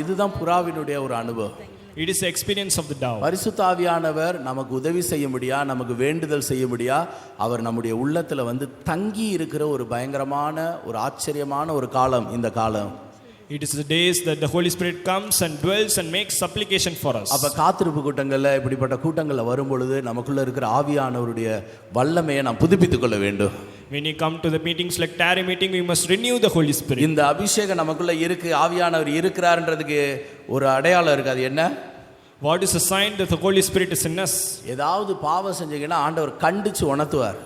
இதுதான் புறாவினுடைய ஒரு அனுபவம். It is the experience of the dove. பரிசுத்த ஆவியானவர் நமக்கு உதவி செய்ய முடியா, நமக்கு வேண்டுதல் செய்ய முடியா, அவர் நம்முடைய உள்ளத்துல வந்து தங்கி இருக்கிற ஒரு பயங்கரமான ஒரு ஆச்சரியமான ஒரு காலம் இந்த காலம். It is the days that the Holy Spirit comes and dwells and makes supplication for us. அப்ப காத்திருப்பு கூட்டங்கள்ல இப்படிப்பட்ட கூட்டங்கள்ல வரும் பொழுது நமக்குள்ள இருக்கிற ஆவியானவருடைய வல்லமையை நாம் புதுப்பித்துக் கொள்ள வேண்டும். When you come to the meetings like Tarry meeting, we must renew the Holy Spirit. இந்த அபிஷேகம் நமக்குள்ள இருக்கு, ஆவியானவர் இருக்கிறார்ன்றதுக்கு ஒரு அடையாளம் இருக்கு. அது என்ன? What is the sign that the Holy Spirit is in us? ஏதாவது பாவம் செஞ்சீங்கன்னா ஆண்டவர் கண்டிச்சு உணர்த்துவார்.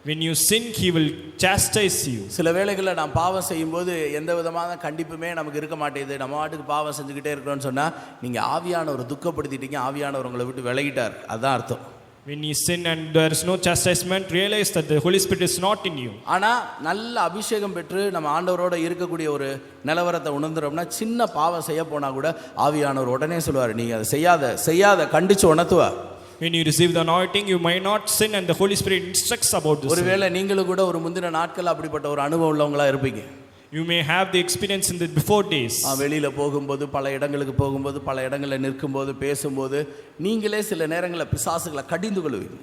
When you sin, he will chastise you. சில வேளைகளில் நாம் பாவம் செய்யும்போது எந்த விதமான கண்டிப்புமே நமக்கு இருக்க மாட்டேது, நம்ம வாட்டுக்கு பாவம் செஞ்சுக்கிட்டே இருக்கிறோம்னு சொன்னால் நீங்கள் ஆவியானவர் துக்கப்படுத்திட்டீங்க, ஆவியானவர் உங்களை விட்டு விலகிட்டார், அதுதான் அர்த்தம். When you sin and there is no chastisement, realize that the Holy Spirit is not in you. ஆனால் நல்ல அபிஷேகம் பெற்று நம்ம ஆண்டவரோட இருக்கக்கூடிய ஒரு நிலவரத்தை உணர்ந்துறோம்னா சின்ன பாவம் செய்ய போனால் கூட ஆவியானவர் உடனே சொல்லுவார், நீங்கள் அதை செய்யாத கண்டித்து உணர்த்துவார். When you receive the anointing, you might not sin and the Holy Spirit instructs about this. ஒருவேளை நீங்களும் கூட ஒரு முந்தின நாட்கள் அப்படிப்பட்ட ஒரு அனுபவம் உள்ளவங்களா இருப்பீங்க. You may have the experience in the before days. வெளியில போகும்போது, பல இடங்களுக்கு போகும்போது, பல இடங்களில் நிற்கும்போது, பேசும்போது நீங்களே சில நேரங்களில் பிசாசுகளை கடிந்து கொள்வீங்க.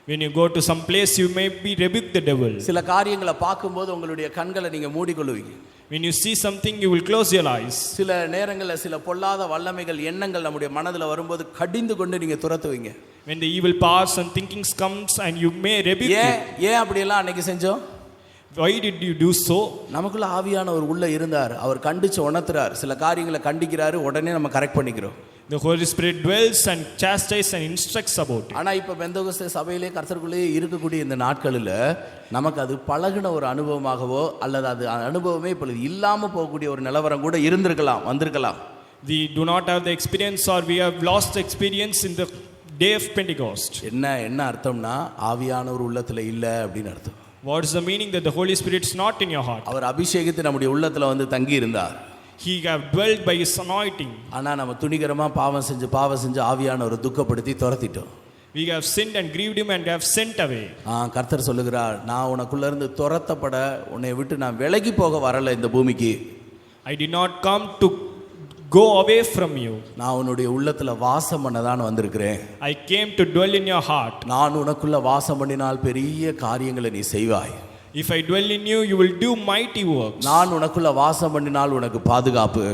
When you go to some place, you may be rebuke the devil. சில காரியங்களை பார்க்கும்போது உங்களுடைய கண்களை நீங்க மூடிக்கொள்வீங்க. When you see something, you will close your eyes. சில நேரங்களில் சில பொல்லாத வல்லமைகள் எண்ணங்கள் நம்முடைய மனதில் வரும்போது கடிந்து கொண்டு நீங்க துரத்துவீங்க. When the evil powers and thinkings comes and you may rebuke it. ஏன் அப்படி எல்லாம் அன்னைக்கு செஞ்சோம்? Why did you do so? நமக்குள்ள ஆவியானவர் உள்ள இருந்தார், அவர் கண்டிச்சு உணர்த்துறார், சில காரியங்களை கண்டிக்கிறாரு, உடனே நம்ம கரெக்ட் பண்ணிக்கிறோம். The Holy Spirit dwells and chastises and instructs about it. ஆனா இப்ப பெந்தகோஸ்தே சபையிலே கர்த்தருக்குள்ளே இருக்கக்கூடிய இந்த நாட்களில் நமக்கு அது பழகின ஒரு அனுபவமாகவோ அல்லது அது அனுபவமே இப்பொழுது இல்லாம போகக்கூடிய ஒரு நிலவரம் கூட வந்திருக்கலாம். We do not have the experience or we have lost the experience in the day of Pentecost. என்ன அர்த்தம்னா ஆவியானவர் உள்ளத்துல இல்ல அப்படின்னு அர்த்தம். What is the meaning that the Holy Spirit is not in your heart? அவர் அபிஷேகத்தை நம்முடைய உள்ளத்துல வந்து தங்கி இருந்தார். He have dwelled by his anointing. ஆனா நம்ம துணிகரமா பாவம் செஞ்சு ஆவியானவரை துக்கப்படுத்தி துரத்திட்டோம். We have sinned and grieved him and have sent away. கர்த்தர் சொல்லுகிறார், நான் உனக்குள்ள இருந்து துரத்தப்பட, உன்னை விட்டு நான் விலகி போக வரல இந்த பூமிக்கு. I did not come to go away from you. நான் உன்னுடைய உள்ளத்துல வாசம் பண்ணதான் வந்திருக்கிறேன். I came to dwell in your heart. நான் உனக்குள்ள வாசம் பண்ணினால் பெரிய காரியங்களை நீ செய்வாய். If I dwell in you, you will do mighty works. நான் உனக்குள்ள வாசம் பண்ணினால் உனக்கு பாதுகாப்பு.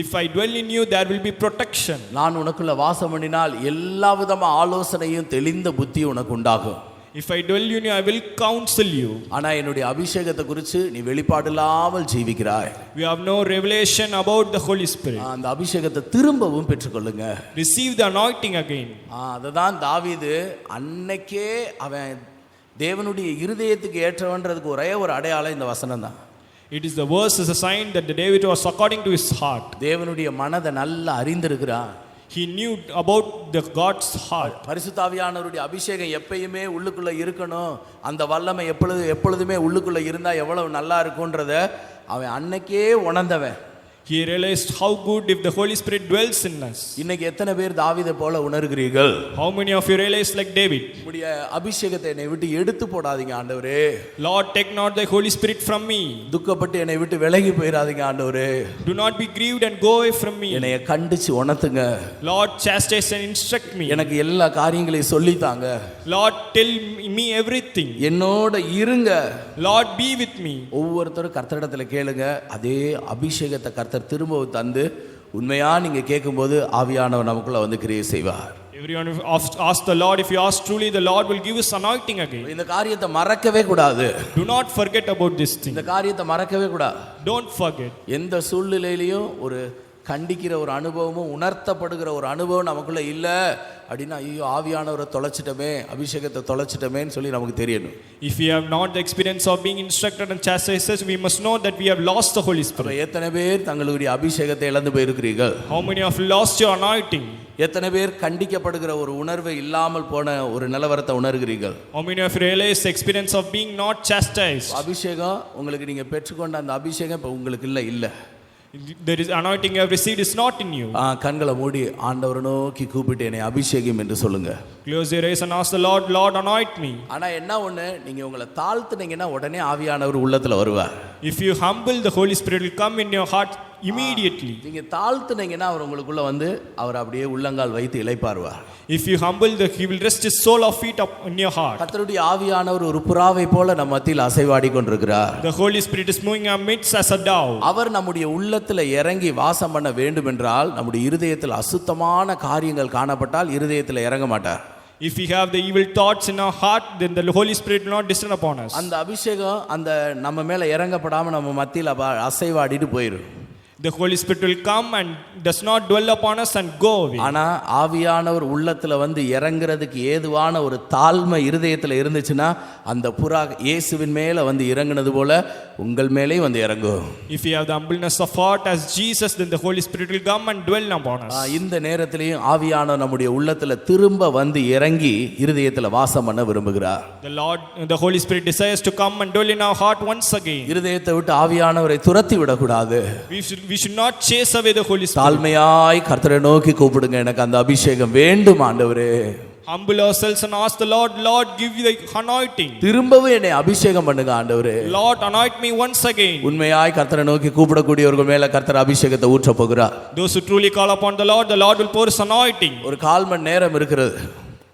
If I dwell in you, there will be protection. நான் உனக்குள்ள வாசம் பண்ணினால் எல்லா விதமான ஆலோசனையும் தெளிந்த புத்தி உனக்கு உண்டாகும். If I dwell in you, I will counsel you. ஆனா என்னுடைய அபிஷேகத்தை குறித்து நீ வெளிப்பாடு இல்லாமல் ஜீவிக்கிறாய். We have no revelation about the Holy Spirit. அந்த அபிஷேகத்தை திரும்பவும் பெற்றுக்கொள்ளுங்க. Receive the anointing again. அதுதான் தாவீது அன்னைக்கே அவன் தேவனுடைய இருதயத்துக்கு ஏற்றவன்றதுக்கு ஒரே ஒரு அடையாளம் இந்த வசனம் தான். It is the verse as a sign that the David was according to his heart. தேவனுடைய மனதை நல்லா அறிந்திருக்கிறான். He knew about the God's heart. பரிசுத்தாவியானவருடைய அபிஷேகம் எப்பயுமே உள்ளுக்குள்ள இருக்கணும். அந்த வல்லமை எப்பொழுதுமே உள்ளுக்குள்ள இருந்தா எவ்வளவு நல்லா இருக்கும்ன்றத அவன் அன்னைக்கே உணர்ந்தவன். He realized how good if the Holy Spirit dwells in us. இன்னைக்கு எத்தனை பேர் தாவீதை போல உணர்கிறீர்கள்? How many of you realize like David? உம்முடைய அபிஷேகத்தை என்னை விட்டு எடுத்து போடாதீங்க ஆண்டவரே. Lord, take not thy Holy Spirit from me. துக்கப்பட்டு என்னை விட்டு விலகி போயிராதீங்க ஆண்டவரே. Do not be grieved and go away from me. என்னைய கண்டிச்சு உணர்த்துங்க. Lord, chastise and instruct me. எனக்கு எல்லா காரியங்களையும் சொல்லி தாங்க. Lord, tell me everything. என்னோட இருங்க. Lord, be with me. ஒவ்வொருத்தரும் கர்த்தரிடத்துல கேளுங்க. அதே அபிஷேகத்தை கர்த்தர் திரும்பவும் தந்து உண்மையா நீங்க கேட்கும்போது ஆவியானவர் நமக்குள்ள வந்து கிரியை செய்வார். Everyone ask the Lord. If you ask truly, the Lord will give us anointing again. இந்த காரியத்தை மறக்கவே கூடாது. Do not forget about this thing. இந்த காரியத்தை மறக்கவே கூடாது. Don't forget. எந்த சூழ்நிலையிலையும் ஒரு கண்டிக்கிற ஒரு அனுபவமும் உணர்த்தப்படுகிற ஒரு அனுபவம் நமக்குள்ள இல்ல அப்படின்னா ஐயோ ஆவியானவரை தொலைச்சிட்டமே, அபிஷேகத்தை தொலைச்சிட்டமேன்னு சொல்லி நமக்கு தெரியணும். If we have not the experience of being instructed and chastised, we must know that we have lost the Holy Spirit. எத்தனை பேர் தங்களுடைய அபிஷேகத்தை இழந்து போயிருக்கிறீர்கள்? How many of you lost your anointing? எத்தனை பேர் கண்டிக்கப்படுகிற ஒரு உணர்வு இல்லாமல் போன ஒரு நிலவரத்தை உணர்கிறீர்கள்? How many of you realize the experience of being not chastised? அபிஷேகம் உங்களுக்கு நீங்க பெற்றுக்கொண்ட அந்த அபிஷேகம் இப்ப உங்களுக்கு இல்ல. There is anointing you have received is not in you. கண்களை மூடி ஆண்டவரை நோக்கி கூப்பிட்டு என்னை அபிஷேகம் என்று சொல்லுங்க. Close your eyes and ask the Lord, Lord, anoint me. ஆனா என்ன ஒண்ணு, நீங்க உங்களை தாழ்த்துனீங்கன்னா உடனே ஆவியானவர் உள்ளத்துல வருவார். If you humble, the Holy Spirit will come in your heart immediately. நீங்க தாழ்த்துனீங்கன்னா அவர் உங்களுக்குள்ள வந்து அவர் அப்படியே உள்ளங்கால் வைத்து இளைப்பாருவார். If you humble, he will rest his soul of feet up in your heart. கர்த்தருடைய ஆவியானவர் ஒரு புறாவை போல நம்ம மத்தியில் அசைவாடி கொண்டிருக்கிறார். The Holy Spirit is moving our midst as a dove. அவர் நம்முடைய உள்ளத்துல இறங்கி வாசம் பண்ண வேண்டும் என்றால் நம்முடைய இருதயத்தில் அசுத்தமான காரியங்கள் காணப்பட்டால் இருதயத்தில் இறங்க மாட்டார். If we have the evil thoughts in our heart, then the Holy Spirit will not descend upon us. அந்த அபிஷேகம் அந்த நம்ம மேல இறங்கப்படாம நம்ம மத்தியில் அசைவாடிட்டு போயிடும். The Holy Spirit will come and does not dwell upon us and go away. ஆனா ஆவியானவர் உள்ளத்துல வந்து இறங்குறதுக்கு ஏதுவான ஒரு தாழ்மை இருதயத்துல இருந்துச்சுன்னா அந்த புறா இயேசுவின் மேல வந்து இறங்குனது போல உங்கள் மேலே வந்து இறங்கும். If you have the humbleness of heart as Jesus, then the Holy Spirit will come and dwell upon us. இந்த நேரத்திலேயும் ஆவியானவர் நம்முடைய உள்ளத்துல திரும்ப வந்து இறங்கி இருதயத்துல வாசம் பண்ண விரும்புகிறார். The Holy Spirit desires to come and dwell in our heart once again. இருதயத்தை விட்டு ஆவியானவரை துரத்தி விடக்கூடாது. We should not chase away the Holy Spirit. தாழ்மையாய் கர்த்தரை நோக்கி கூப்பிடுங்க, எனக்கு அந்த அபிஷேகம் வேண்டும் ஆண்டவரே. Humble ourselves and ask the Lord, Lord, give me the anointing. திரும்பவும் என்னை அபிஷேகம் பண்ணுங்க ஆண்டவரே. Lord, anoint me once again. உண்மையாய் கர்த்தரை நோக்கி கூப்பிடக்கூடியவர்கள் மேல கர்த்தர் அபிஷேகத்தை ஊற்ற போகிறார். Those who truly call upon the Lord will pour his anointing. ஒரு 1/4 மணி நேரம் இருக்கிறது.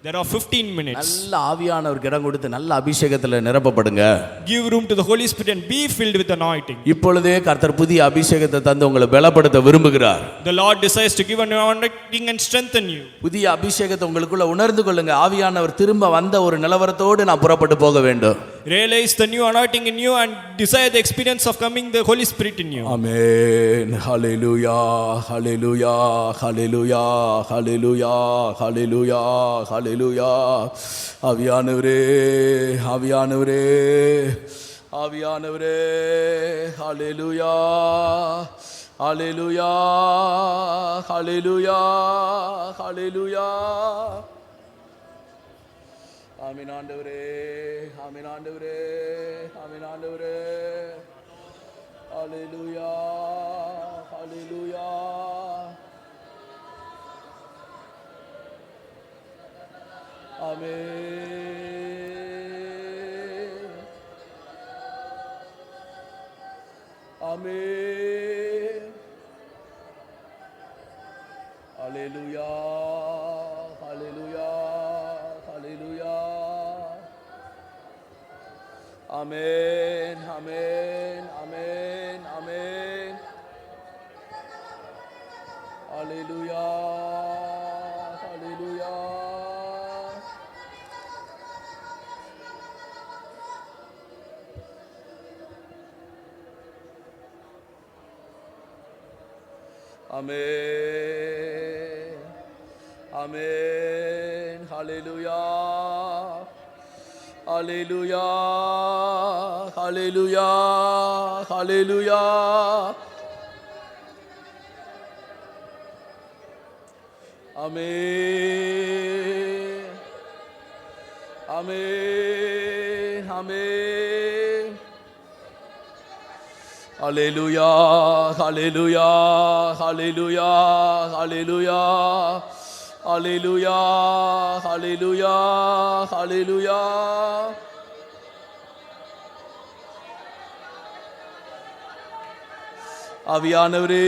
There are 15 minutes. நல்ல ஆவியானவருக்கு இடம் கொடுத்து நல்ல அபிஷேகத்துல நிரப்பப்படுங்க. Give room to the Holy Spirit and be filled with anointing. இப்பொழுதே கர்த்தர் புதிய அபிஷேகத்தை தந்து உங்களை பலப்படுத்த விரும்புகிறார். The Lord desires to give an anointing and strengthen you. புதிய அபிஷேகத்தை உங்களுக்குள்ள உணர்ந்து கொள்ளுங்க. ஆவியானவர் திரும்ப வந்த ஒரு நிலவரத்தோடு நான் புறப்பட்டு போக வேண்டும். Realize the new anointing in you and desire the experience of coming the Holy Spirit in you. Amen. Hallelujah. Hallelujah. Hallelujah. Hallelujah. Hallelujah. Hallelujah. ஆவியானவரே, ஆவியானவரே, ஆவியானவரே. Hallelujah. Hallelujah. Hallelujah. Hallelujah. ஆமென் ஆண்டவரே, ஆமென் ஆண்டவரே, ஆமென் ஆண்டவரே. ஹல்லேலூயா, ஹல்லேலூயா. ஆமென். ஆமென். ஹல்லேலூயா, ஹல்லேலூயா, ஹல்லேலூயா. ஆமென், ஆமென், ஆமென், ஆமென். ஹல்லேலூயா, ஹல்லேலூயா. ஆமென், ஆமென். ஹல்லேலூயா, ஹல்லேலூயா, ஹல்லேலூயா, ஹல்லேலூயா. ஆமென், ஆமென், ஆமென். ஹல்லேலூயா, ஹல்லேலூயா, ஹல்லேலூயா, ஹல்லேலூயா, ஹல்லேலூயா, ஹல்லேலூயா, ஹல்லேலூயா. ஆவியானவரே,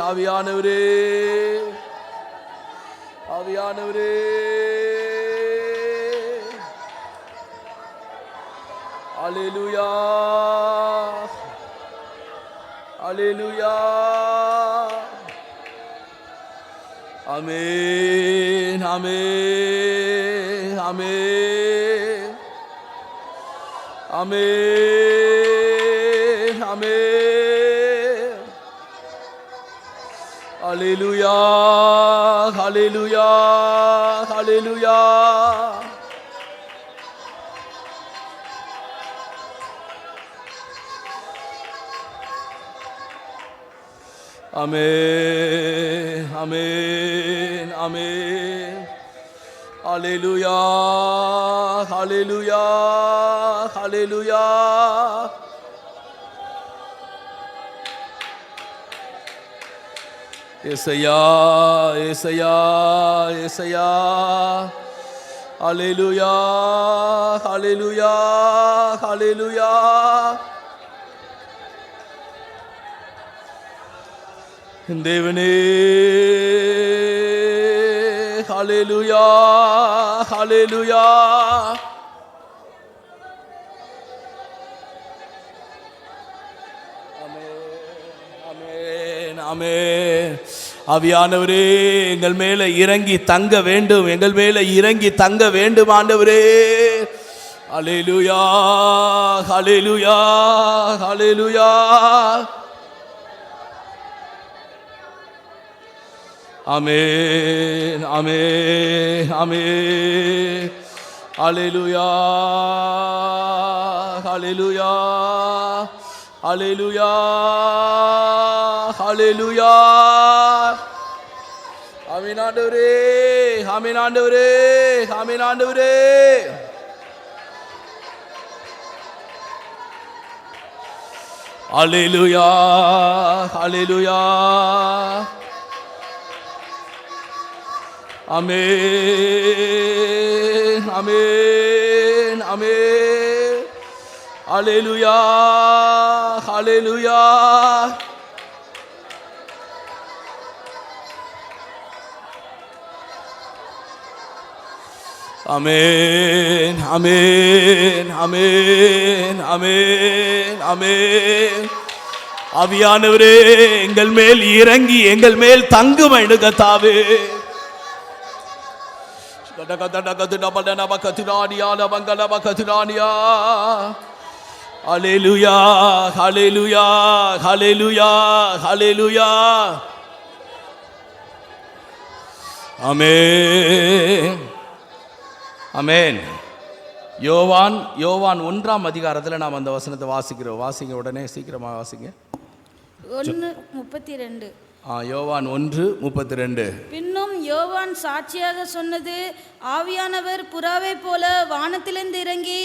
ஆவியானவரே, ஆவியானவரே. ஹல்லேலூயா, ஹல்லேலூயா. ஆமென், ஆமென், ஆமென், ஆமென், ஆமென். ஹல்லேலூயா, ஹல்லேலூயா, ஹல்லேலூயா. ஆமென், ஆமென், ஆமென். ஹல்லேலூயா, ஹல்லேலூயா, ஹல்லேலூயா. ஏசையா, ஏசையா, ஏசையா. ஹல்லேலூயா, ஹல்லேலூயா, ஹல்லேலூயா. தேவனே, ஹல்லேலூயா, ஹல்லேலூயா. ஆமென், ஆமென். ஆவியானவரே, எங்கள் மேல இறங்கி தங்க வேண்டும், எங்கள் மேல இறங்கி தங்க வேண்டும் ஆண்டவரே. ஹல்லேலூயா, ஹல்லேலூயா, ஹல்லேலூயா. ஆமென், ஆமென், ஆமென். ஹல்லேலூயா, ஹல்லேலூயா, ஹல்லேலூயா, ஹல்லேலூயா. ஆமென் ஆண்டவரே, ஆமென் ஆண்டவரே, ஆமென் ஆண்டவரே. ஹல்லேலூயா, ஹல்லேலூயா. ஆமென், ஆமென், ஆமென். ஹல்லேலூயா, ஹல்லேலூயா. ஆமென், ஆமென், ஆமென், ஆமென், ஆமென். ஆவியானவரே, எங்கள் மேல் இறங்கி எங்கள் மேல் தங்கும் கர்த்தாவே. ஹல்லேலூயா, ஹல்லேலூயா, ஹல்லேலூயா, ஹல்லேலூயா. ஆமென், ஆமென். யோவான் 1ஆம் அதிகாரத்தில் நாம் அந்த வசனத்தை வாசிக்கிறோம். வாசிங்க, உடனே சீக்கிரமாக வாசிங்க. 1:32. யோவான் 1:32. பின்னும் யோவான் சாட்சியாக சொன்னது, ஆவியானவர் புறாவை போல வானத்திலிருந்து இறங்கி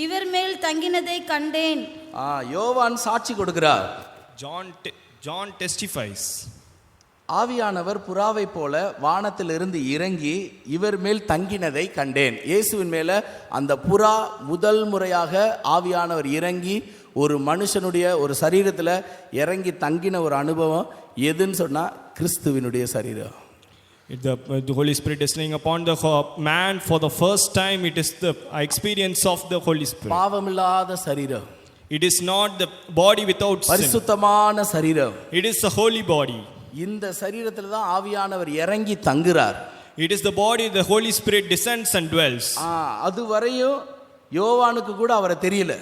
இவர் மேல் தங்கினதை கண்டேன். யோவான் சாட்சி கொடுக்கிறார். John testifies. ஆவியானவர் புறாவை போல வானத்திலிருந்து இறங்கி இவர் மேல் தங்கினதை கண்டேன். இயேசுவின் மேல அந்த புறா முதல் முறையாக ஆவியானவர் இறங்கி ஒரு மனுஷனுடைய ஒரு சரீரத்தில் இறங்கி தங்கின ஒரு அனுபவம் எதுன்னு சொன்னா கிறிஸ்துவினுடைய சரீரம். The Holy Spirit is laying upon the man for the first time. It is the experience of the Holy Spirit. பாவமில்லாத சரீரம். It is not the body without sin. பரிசுத்தமான சரீரம். It is the holy body. இந்த சரீரத்தில் தான் ஆவியானவர் இறங்கி தங்குறார். It is the body the Holy Spirit descends and dwells. அதுவரையும் யோவானுக்கு கூட அவரை தெரியல.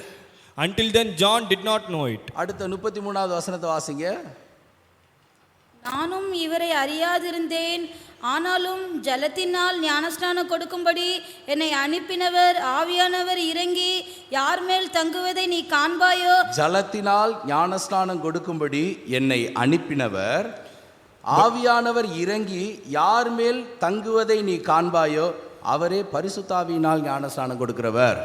Until then John did not know it. அடுத்த 33வது வசனத்தை வாசிங்க. நானும் இவரை அறியாதிருந்தேன், ஆனாலும் ஜலத்தினால் ஞானஸ்நானம் கொடுக்கும்படி என்னை அனுப்பினவர் ஆவியானவர் இறங்கி யார் மேல் தங்குவதை நீ காண்பாயோ. ஜலத்தினால் ஞானஸ்நானம் கொடுக்கும்படி என்னை அனுப்பினவர் ஆவியானவர் இறங்கி யார் மேல் தங்குவதை நீ காண்பாயோ அவரே பரிசுத்தாவியினால் ஞானஸ்நானம் கொடுக்கிறவர்.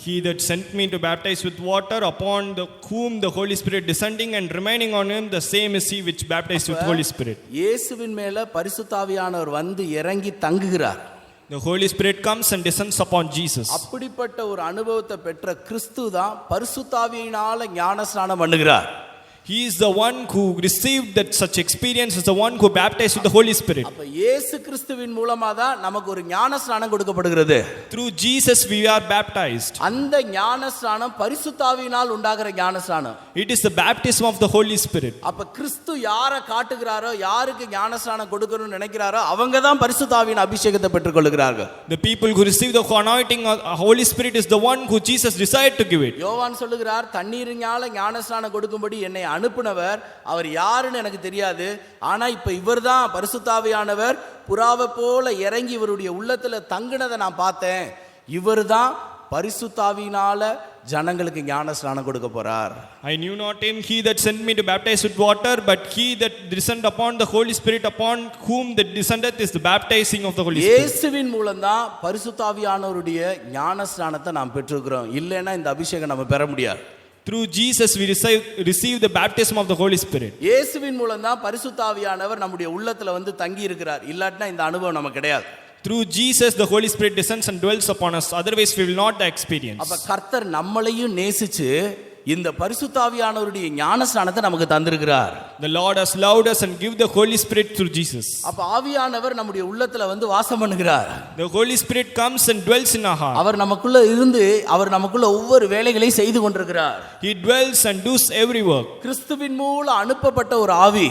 He that sent me to baptize with water, upon the whom the Holy Spirit descending and remaining on him, the same is he which baptized with Holy Spirit. இயேசுவின் மேல பரிசுத்தாவியானவர் வந்து இறங்கி தங்குகிறார். The Holy Spirit comes and descends upon Jesus. அப்படிப்பட்ட ஒரு அனுபவத்தை பெற்ற கிறிஸ்து தான் பரிசுத்தாவியினால ஞானஸ்நானம் பண்ணுகிறார். He is the one who received that such experience, is the one who baptized with the Holy Spirit. அப்ப இயேசு கிறிஸ்துவின் மூலமா தான் நமக்கு ஒரு ஞானஸ்நானம் கொடுக்கப்படுகிறது. Through Jesus we are baptized. அந்த ஞானஸ்நானம் பரிசுத்தாவியினால் உண்டாகிற ஞானஸ்நானம். It is the baptism of the Holy Spirit. அப்ப கிறிஸ்து யாரை காட்டுகிறாரோ, யாருக்கு ஞானஸ்நானம் கொடுக்கணும்னு நினைக்கிறாரோ அவங்க தான் பரிசுத்தாவியின் அபிஷேகத்தை பெற்றுக்கொள்கிறார்கள். The people who receive the anointing of the Holy Spirit is the one who Jesus decided to give it. யோவான் சொல்லுகிறார், தண்ணீரினால ஞானஸ்நானம் கொடுக்கும்படி என்னை அனுப்புனவர் அவர் யாருன்னு எனக்கு தெரியாது, ஆனா இப்ப இவர்தான் பரிசுத்தாவியானவர் புறாவை போல இறங்கி இவருடைய உள்ளத்துல தங்கினதை நான் பார்த்தேன், இவர்தான் பரிசுத்தாவியினால ஜனங்களுக்கு ஞானஸ்நானம் கொடுக்க போறார். I knew not him, he that sent me to baptize with water, but he that descended upon the Holy Spirit, upon whom that descended is the baptizing of the Holy Spirit. இயேசுவின் மூலம் தான் பரிசுத்தாவியானவருடைய ஞானஸ்நானத்தை நாம் பெற்றுக்கிறோம். இல்லைன்னா இந்த அபிஷேகம் நம்ம பெற முடியாது. Through Jesus we receive the baptism of the Holy Spirit. இயேசுவின் மூலம் தான் பரிசுத்தாவியானவர் நம்முடைய உள்ளத்துல வந்து தங்கி இருக்கிறார். இல்லாட்டினா இந்த அனுபவம் நமக்கு கிடையாது. Through Jesus the Holy Spirit descends and dwells upon us, otherwise we will not experience. அப்ப கர்த்தர் நம்மளையும் நேசிச்சு இந்த பரிசுத்தாவியானவருடைய ஞானஸ்நானத்தை நமக்கு தந்திருக்கிறார். The Lord has loved us and give the Holy Spirit through Jesus. அப்ப ஆவியானவர் நம்முடைய உள்ளத்துல வந்து வாசம் பண்ணுகிறார். The Holy Spirit comes and dwells in our heart. அவர் நமக்குள்ள இருந்து அவர் நமக்குள்ள ஒவ்வொரு வேலைகளையும் செய்து கொண்டிருக்கிறார். He dwells and does every work. கிறிஸ்துவின் மூலம் அனுப்பப்பட்ட ஒரு ஆவி.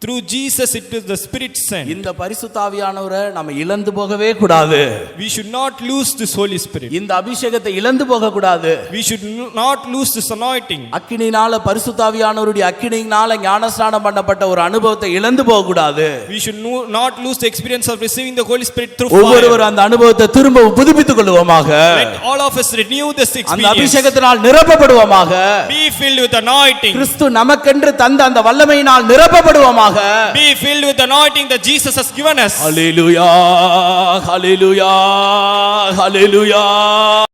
Through Jesus it is the Spirit sent. இந்த பரிசுத்தாவியானவரை நம்ம இழந்து போகவே கூடாது. We should not lose this Holy Spirit. இந்த அபிஷேகத்தை இழந்து போக கூடாது. We should not lose this anointing. அக்கினியினால பரிசுத்தாவியானவருடைய அக்கினியினால ஞானஸ்நானம் பண்ணப்பட்ட ஒரு அனுபவத்தை இழந்து போக கூடாது. We should not lose the experience of receiving the Holy Spirit through fire. ஒவ்வொருவரும் அந்த அனுபவத்தை திரும்ப புதுப்பித்துக் கொள்வோமாக. Let all of us renew this experience. அந்த அபிஷேகத்தினால் நிரப்பப்படுவோமாக. Be filled with anointing. கிறிஸ்து நமக்கென்று தந்த அந்த வல்லமையினால் நிரப்பப்படுவோமாக. Be filled with anointing that Jesus has given us. Hallelujah, hallelujah, hallelujah.